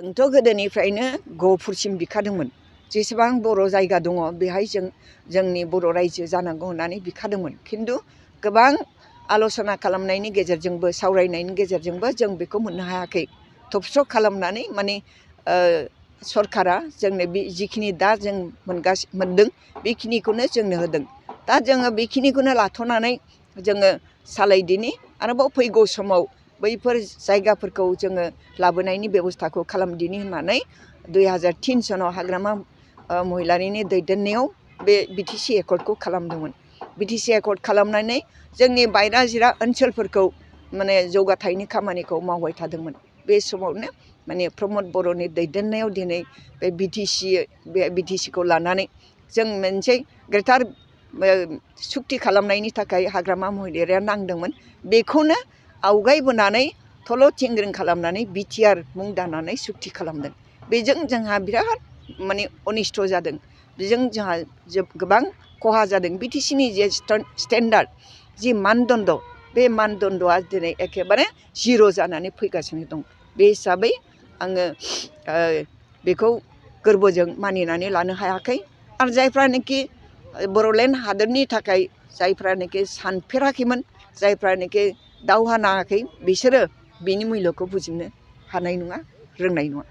जोंथ' गोदोनिफ्रायनो गहपुरसिम बिखादोंमोन जेसेबां बर' जायगा दङ बेहाय जोंनि बर' रायजो जानांगौ होननानै बिखादोंमोन खिन्थु गोबां आल'सना खालामनायनि गेजेरजोंबो सावरायनायनि गेजेरजोंबो जों बेखौ मोननो हायाखै थबस्र' खालामनानै माने सरकारा जोंनो बे जिखिनि दा जों मोनदों बेखिनिखौनो जोंनो होदों दा जोङो बेखिनिखौनो लाथ'नानै जोङो सालायदिनि आरोबाव फैगौ समाव बैफोर जायगाफोरखौ जोङो लाबोनायनि बेब'स्थाखौ खालामदिनि होननानै 2003 सनाव हाग्रामा महिलारिनि दैदेननायाव बे बिटिसि एकर्डखौ खालामदोंमोन बिटिसि एकर्ड खालामनानै जोंनि बायरा जिरा ओनसोलफोरखौ माने जौगाथायनि खामानिखौ मावबाय थादोंमोन बे समावनो माने प्रमद बर'नि दैदेननायाव दिनै बे बिटिसिखौ लानानै जों मोनसे ग्रेटार सुक्ति खालामनायनि थाखाय हाग्रामा महिलारिया नांदोंमोन बेखौनो आवगायबोनानै थल' थिंग्रिं खालामनानै बिटिआर मुं दानानै सुक्ति खालामदों बेजों जोंहा बिराद माने अनिस्थ' जादों बेजों जोंहा गोबां खहा जादों बिटिसिनि जे स्टेन्डार्ड जि मानदण्ड बे मानदण्डआ दिनै एखेबारे जिर' जानानै फैगासिनो दं बे हिसाबै आङो बेखौ गोरबोजों मानिनानै लानो हायाखै आरो जायफ्रानोखि बर'लेण्ड हादोरनि थाखाय जायफ्रानोखि सानफेराखैमोन जायफ्रानोखि दावहा नाङाखै बिसोरो बिनि मुल्यखौ बुजिनो हानाय नङा रोंनाय नङा